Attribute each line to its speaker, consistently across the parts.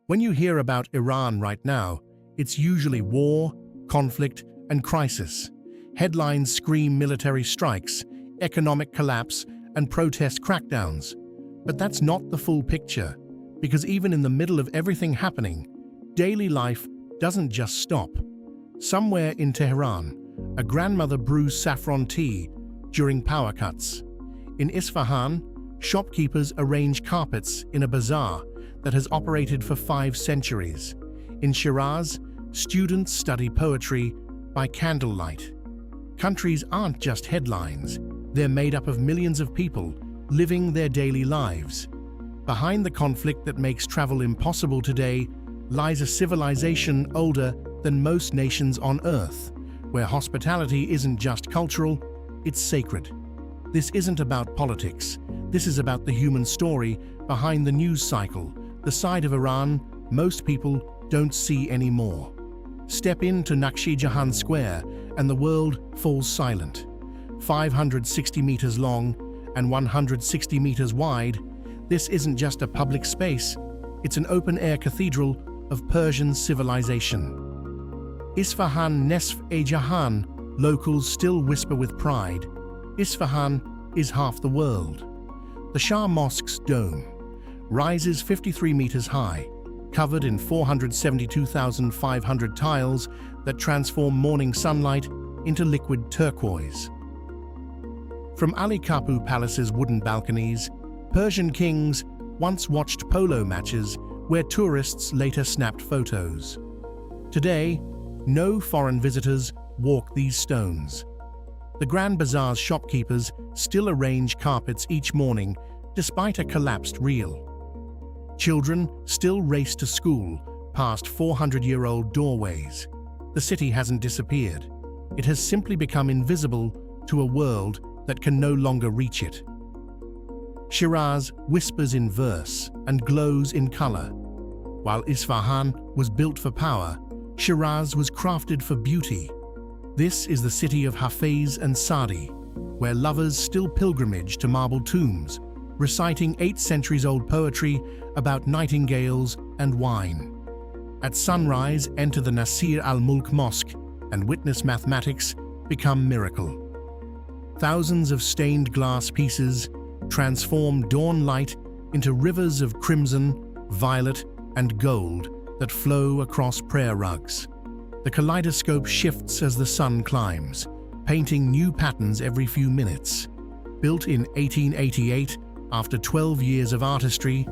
Speaker 1: When you hear about Iran right now, it's usually war, conflict, and crisis. Headlines scream military strikes, economic collapse, and protest crackdowns. But that's not the full picture, because even in the middle of everything happening, daily life doesn't just stop. Somewhere in Tehran, a grandmother brews saffron tea during power cuts. In Isfahan, shopkeepers arrange carpets in a bazaar that has operated for 5 centuries. In Shiraz, students study poetry by candlelight. Countries aren't just headlines, they're made up of millions of people living their daily lives. Behind the conflict that makes travel impossible today lies a civilization older than most nations on Earth, where hospitality isn't just cultural, it's sacred. This isn't about politics, this is about the human story behind the news cycle, the side of Iran most people don't see anymore. Step into Naqshi Jahan Square and the world falls silent. 560 meters long and 160 meters wide, this isn't just a public space, it's an open-air cathedral of Persian civilization. Isfahan Nesf-e-Jahan, locals still whisper with pride. Isfahan is half the world. The Shah Mosque's dome rises 53 meters high, covered in 472,500 tiles that transform morning sunlight into liquid turquoise. From Ali Kapu Palace's wooden balconies, Persian kings once watched polo matches where tourists later snapped photos. Today, no foreign visitors walk these stones. The Grand Bazaar's shopkeepers still arrange carpets each morning despite a collapsed reel. Children still race to school past 400-year-old doorways. The city hasn't disappeared. It has simply become invisible to a world that can no longer reach it. Shiraz whispers in verse and glows in color. While Isfahan was built for power, Shiraz was crafted for beauty. This is the city of Hafiz and Sadi, where lovers still pilgrimage to marble tombs, reciting 8 centuries-old poetry about nightingales and wine. At sunrise, enter the Nasir al-Mulk Mosque and witness mathematics become miracle. Thousands of stained glass pieces transform dawn light into rivers of crimson, violet, and gold that flow across prayer rugs. The kaleidoscope shifts as the sun climbs, painting new patterns every few minutes. Built in 1888, after 12 years of artistry,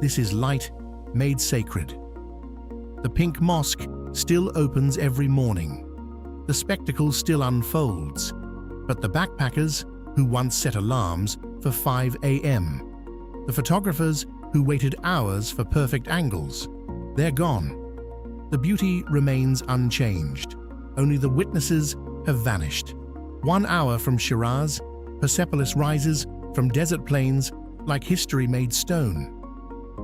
Speaker 1: this is light made sacred. The Pink Mosque still opens every morning. The spectacle still unfolds, but the backpackers who once set alarms for 5 a.m., the photographers who waited hours for perfect angles, they're gone. The beauty remains unchanged. Only the witnesses have vanished. 1 hour from Shiraz, Persepolis rises from desert plains like history made stone.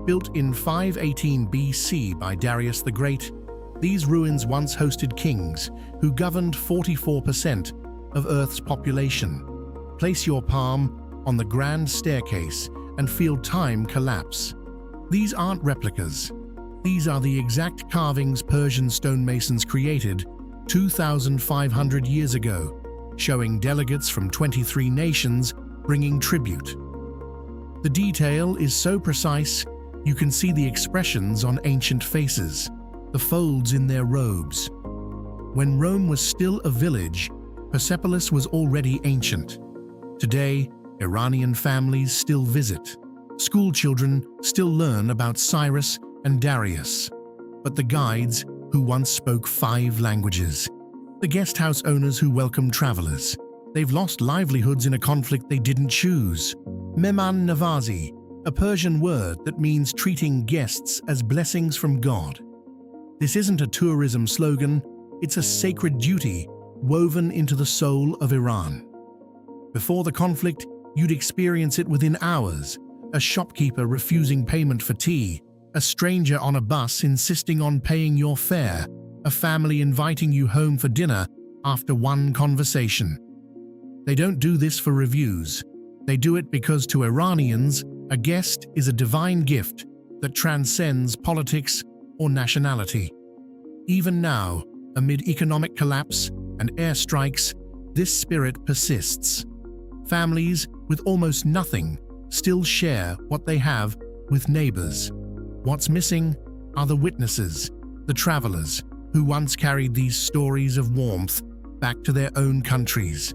Speaker 1: Built in 518 BC by Darius the Great, these ruins once hosted kings who governed 44% of Earth's population. Place your palm on the grand staircase and feel time collapse. These aren't replicas. These are the exact carvings Persian stonemasons created 2,500 years ago, showing delegates from 23 nations bringing tribute. The detail is so precise, you can see the expressions on ancient faces, the folds in their robes. When Rome was still a village, Persepolis was already ancient. Today, Iranian families still visit. School children still learn about Cyrus and Darius. But the guides, who once spoke 5 languages, the guest house owners who welcome travelers, they've lost livelihoods in a conflict they didn't choose. Mehman Navazi, a Persian word that means treating guests as blessings from God. This isn't a tourism slogan, it's a sacred duty woven into the soul of Iran. Before the conflict, you'd experience it within hours, a shopkeeper refusing payment for tea, a stranger on a bus insisting on paying your fare, a family inviting you home for dinner after one conversation. They don't do this for reviews. They do it because to Iranians, a guest is a divine gift that transcends politics or nationality. Even now, amid economic collapse and airstrikes, this spirit persists. Families with almost nothing still share what they have with neighbors. What's missing are the witnesses, the travelers, who once carried these stories of warmth back to their own countries.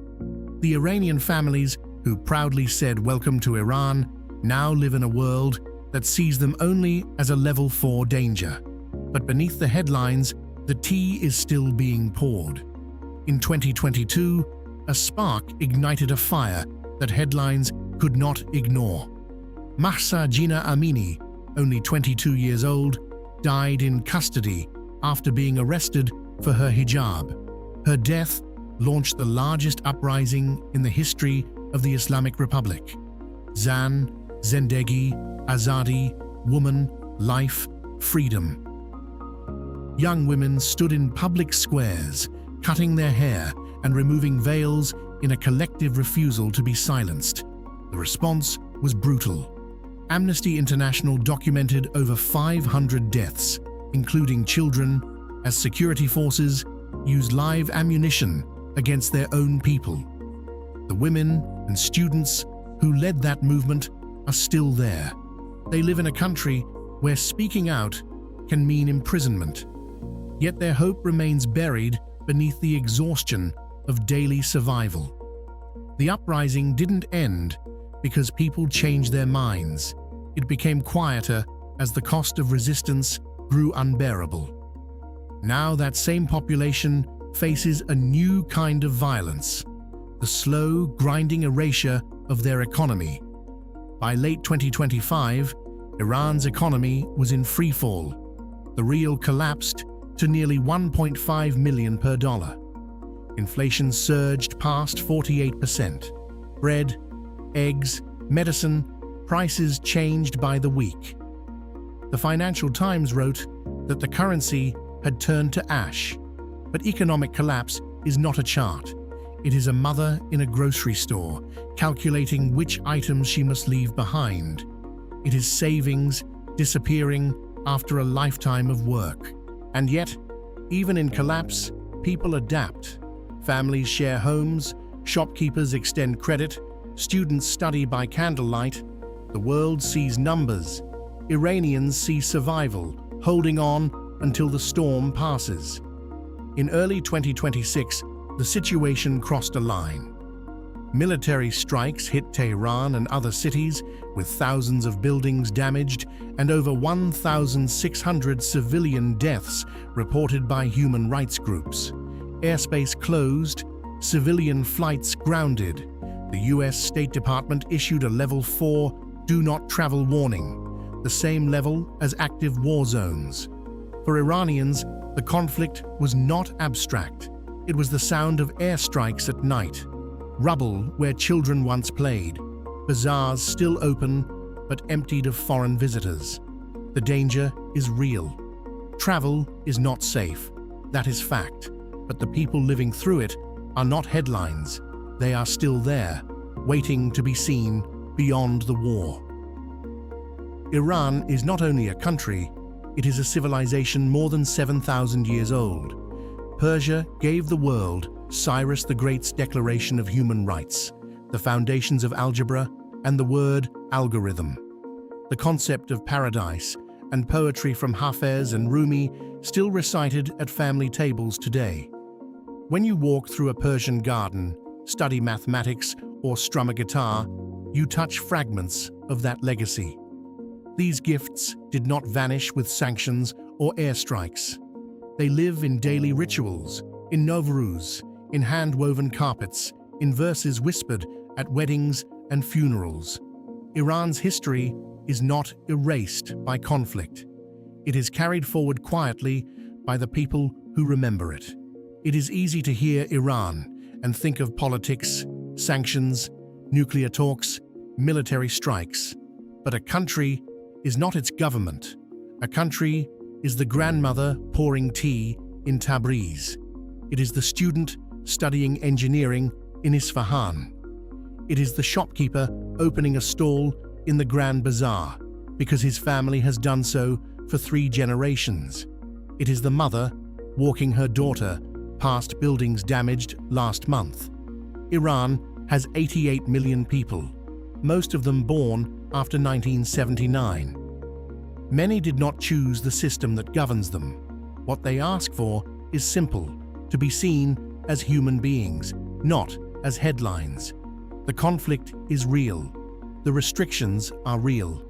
Speaker 1: The Iranian families who proudly said welcome to Iran now live in a world that sees them only as a level 4 danger. But beneath the headlines, the tea is still being poured. In 2022, a spark ignited a fire that headlines could not ignore. Mahsa Jina Amini, only 22 years old, died in custody after being arrested for her hijab. Her death launched the largest uprising in the history of the Islamic Republic. Zan, Zendegi, Azadi, woman, life, freedom. Young women stood in public squares, cutting their hair and removing veils in a collective refusal to be silenced. The response was brutal. Amnesty International documented over 500 deaths, including children, as security forces used live ammunition against their own people. The women and students who led that movement are still there. They live in a country where speaking out can mean imprisonment. Yet their hope remains buried beneath the exhaustion of daily survival. The uprising didn't end because people changed their minds. It became quieter as the cost of resistance grew unbearable. Now that same population faces a new kind of violence, the slow, grinding erasure of their economy. By late 2025, Iran's economy was in freefall. The rial collapsed to nearly 1.5 million per dollar. Inflation surged past 48%. Bread, eggs, medicine, prices changed by the week. The Financial Times wrote that the currency had turned to ash. But economic collapse is not a chart. It is a mother in a grocery store, calculating which items she must leave behind. It is savings disappearing after a lifetime of work. And yet, even in collapse, people adapt. Families share homes, shopkeepers extend credit, students study by candlelight. The world sees numbers. Iranians see survival, holding on until the storm passes. In early 2026, the situation crossed a line. Military strikes hit Tehran and other cities, with thousands of buildings damaged and over 1,600 civilian deaths reported by human rights groups. Airspace closed, civilian flights grounded. The US State Department issued a level 4 do not travel warning, the same level as active war zones. For Iranians, the conflict was not abstract. It was the sound of airstrikes at night, rubble where children once played, bazaars still open but emptied of foreign visitors. The danger is real. Travel is not safe, that is fact, but the people living through it are not headlines. They are still there, waiting to be seen beyond the war. Iran is not only a country, it is a civilization more than 7,000 years old. Persia gave the world Cyrus the Great's Declaration of Human Rights, the foundations of algebra, and the word algorithm. The concept of paradise and poetry from Hafez and Rumi still recited at family tables today. When you walk through a Persian garden, study mathematics, or strum a guitar, you touch fragments of that legacy. These gifts did not vanish with sanctions or airstrikes. They live in daily rituals, in Nowruz, in hand-woven carpets, in verses whispered at weddings and funerals. Iran's history is not erased by conflict. It is carried forward quietly by the people who remember it. It is easy to hear Iran and think of politics, sanctions, nuclear talks, military strikes. But a country is not its government. A country is the grandmother pouring tea in Tabriz. It is the student studying engineering in Isfahan. It is the shopkeeper opening a stall in the Grand Bazaar, because his family has done so for 3 generations. It is the mother walking her daughter past buildings damaged last month. Iran has 88 million people, most of them born after 1979. Many did not choose the system that governs them. What they ask for is simple: to be seen as human beings, not as headlines. The conflict is real. The restrictions are real.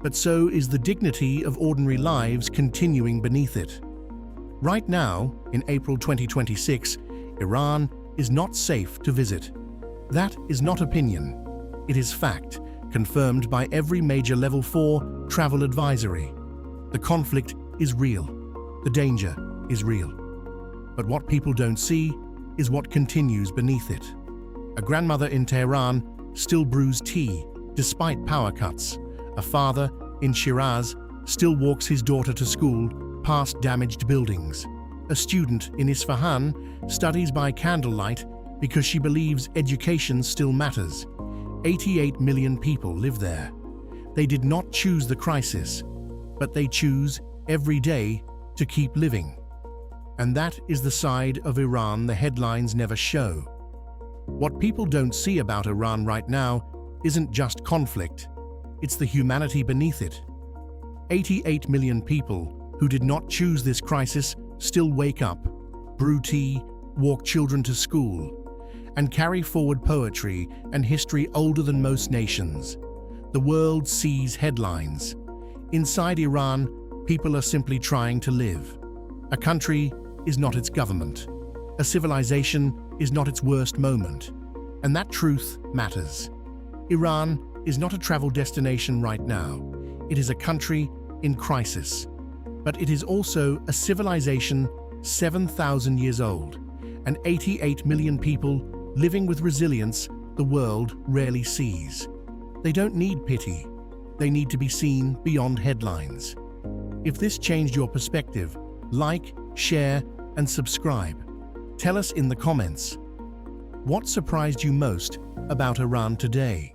Speaker 1: But so is the dignity of ordinary lives continuing beneath it. Right now, in April 2026, Iran is not safe to visit. That is not opinion. It is fact, confirmed by every major Level 4 travel advisory. The conflict is real. The danger is real. But what people don't see is what continues beneath it. A grandmother in Tehran still brews tea despite power cuts. A father in Shiraz still walks his daughter to school past damaged buildings. A student in Isfahan studies by candlelight because she believes education still matters. 88 million people live there. They did not choose the crisis, but they choose every day to keep living. And that is the side of Iran the headlines never show. What people don't see about Iran right now isn't just conflict, it's the humanity beneath it. 88 million people who did not choose this crisis still wake up, brew tea, walk children to school, and carry forward poetry and history older than most nations. The world sees headlines. Inside Iran, people are simply trying to live. A country is not its government. A civilization is not its worst moment. And that truth matters. Iran is not a travel destination right now. It is a country in crisis. But it is also a civilization 7,000 years old, and 88 million people living with resilience the world rarely sees. They don't need pity. They need to be seen beyond headlines. If this changed your perspective, like, share, and subscribe. Tell us in the comments. What surprised you most about Iran today?